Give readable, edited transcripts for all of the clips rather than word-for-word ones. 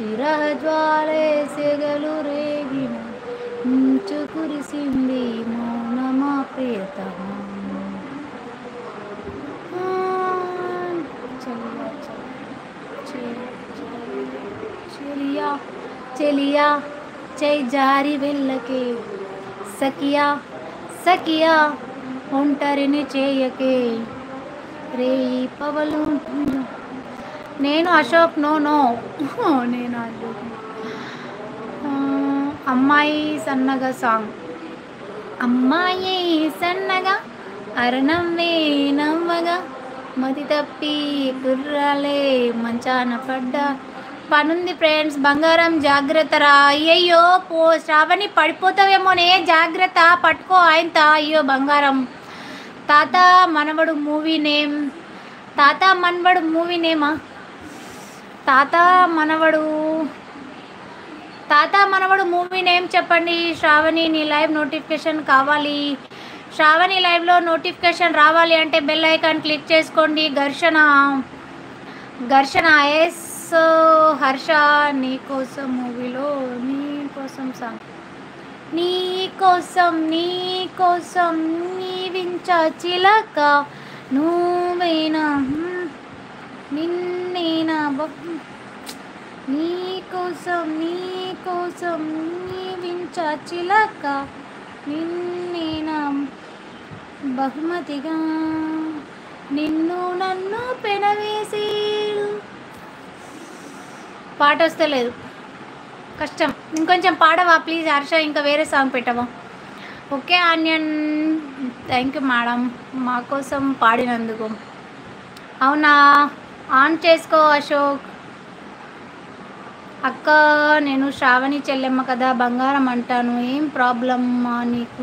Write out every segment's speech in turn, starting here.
చిరజ్వాలే సెగలు రేగిన మించు కురిసింది మౌనమా ప్రియతమా. చెలియా చెలియా చై జారి వెళ్ళకే సఖియా సఖియా ఒంటరిని చేయకే రేయి పవలు. నేను అశోక్ నో నో నేను అశోక్. అమ్మాయి సన్నగా సాంగ్. అమ్మాయి సన్నగా అరణవ్వే నవ్వగా మతి తప్పి కుర్రాలే మంచాన పడ్డా. పనుంది ఫ్రెండ్స్, బంగారం జాగ్రత్తరా. అయ్యయ్యో శ్రావణి పడిపోతావేమోనే, జాగ్రత్త పట్టుకో ఆయనతా. అయ్యో బంగారం. తాత మనవడు మూవీ నేమ్. తాత మనవడు మూవీ నేమా? తాత మనవడు మూవీ నేమ్ చెప్పండి. శ్రావణి నీ లైవ్ నోటిఫికేషన్ కావాలి. శ్రావణి లైవ్లో నోటిఫికేషన్ రావాలి అంటే బెల్ ఐకాన్ క్లిక్ చేసుకోండి. ఘర్షణ ఎస్ హర్ష నీకోసం మూవీలో నీకోసం సాంగ్. నీకోసం నీవించా చిలక నువ్వేనా నిన్నేనా నీకోసం నీవించా చిలక నిన్నేనా బహుమతిగా నిన్ను నన్ను పెనవేసి. పాట వస్తలేదు, కష్టం. ఇంకొంచెం పాడవా ప్లీజ్ హర్ష, ఇంకా వేరే సాంగ్ పెట్టవా? Okay onion, thank you madam మా కోసం పాడినందుకు. అవునా, ఆన్ చేసుకో అశోక్. అక్క నేను శ్రావణి చెల్లెమ్మ కదా, బంగారం అంటాను, ఏం ప్రాబ్లం నీకు?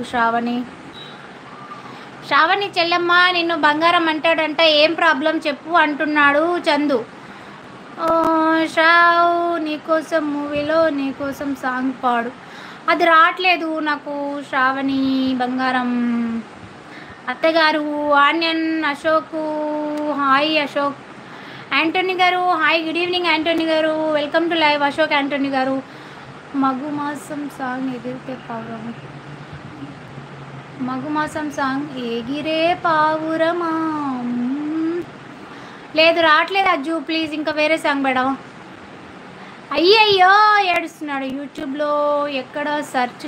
శ్రావణి చెల్లెమ్మ నిన్ను బంగారం అంటాడంట, ఏం ప్రాబ్లం చెప్పు అంటున్నాడు చందు. శ్రావ్ నీకోసం మూవీలో నీకోసం సాంగ్ పాడు. అది రావట్లేదు నాకు శ్రావణి బంగారం. అత్తగారు onion Ashok hi. Ashok Anthony గారు హాయ్, గుడ్ ఈవినింగ్ యాంటోనీ గారు, welcome to live. Ashok Anthony గారు మగుమాసం సాంగ్ ఎగిరితే పావురం. మగుమాసం సాంగ్ ఎగిరే పావురమా లేదు, రావట్లేదు అజ్జు ప్లీజ్ ఇంకా వేరే సాంగ్ పెడవా? అయ్యయ్యో ఏడుస్తున్నాడు. యూట్యూబ్లో ఎక్కడ సెర్చ్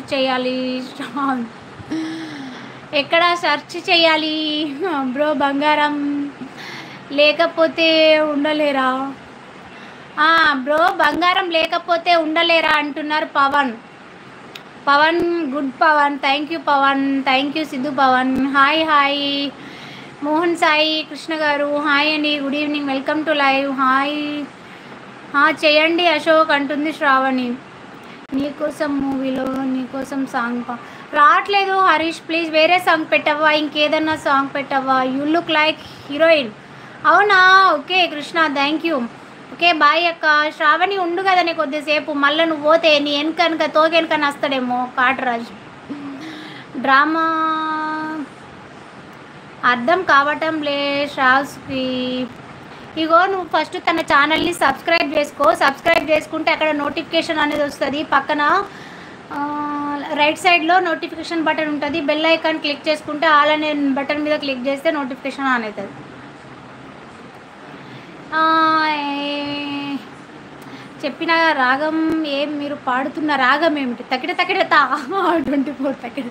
చేయాలి బ్రో? బంగారం లేకపోతే ఉండలేరా బ్రో? బంగారం లేకపోతే ఉండలేరా అంటున్నారు Pavan. Good Pavan, thank you Pavan, thank you Siddhu Pavan. Hi Mohan Sai Krishna గారు హాయ్ అండి, good evening, welcome to live. Hi చేయండి అశోక్ అంటుంది శ్రావణి. నీకోసం మూవీలో నీకోసం సాంగ్ రావట్లేదు హరీష్ ప్లీజ్ వేరే సాంగ్ పెట్టవా? ఇంకేదన్నా సాంగ్ పెట్టవా? You look like heroine. అవునా, okay Krishna thank you. Okay bye అక్క. శ్రావణి ఉండు కదా నీ కొద్దిసేపు, మళ్ళీ నువ్వు పోతే నీ వెనక తోకెనక వస్తాడేమో కాటరాజ్. డ్రామా అర్థం కావటం లే శ్రావ్స్కి. ఇగో నువ్వు ఫస్ట్ తన ఛానల్ని సబ్స్క్రైబ్ చేసుకో. సబ్స్క్రైబ్ చేసుకుంటే అక్కడ నోటిఫికేషన్ అనేది వస్తుంది. పక్కన రైట్ సైడ్లో నోటిఫికేషన్ బటన్ ఉంటుంది. బెల్ ఐకాన్ క్లిక్ చేసుకుంటే ఆల్ అనే బటన్ మీద క్లిక్ చేస్తే నోటిఫికేషన్ ఆన్ అవుతుంది. చెప్పిన రాగం ఏం మీరు పాడుతున్న రాగం ఏమిటి? తకిడ తా 24 తకిడ.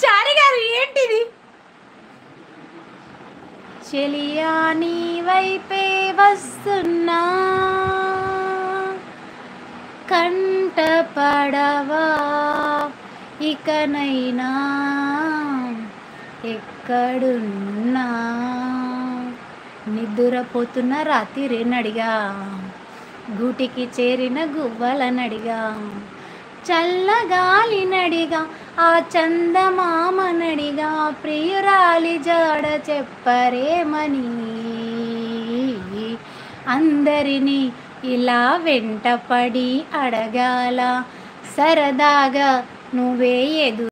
చారి గారు ఏంటిది? చెలియా నీ వైపే వస్తున్నా కంట పడవా ఇకనైనా ఎక్కడున్నా. నిద్రపోతున్న రాత్రి నడిగా గూటికి చేరిన గువ్వలనడిగా చల్లగాలి నడిగా ఆ చందమామ నడిగా ప్రియురాలి జాడ చెప్పరేమని అందరినీ ఇలా వెంటపడి అడగాల సరదాగా నువ్వే ఎదు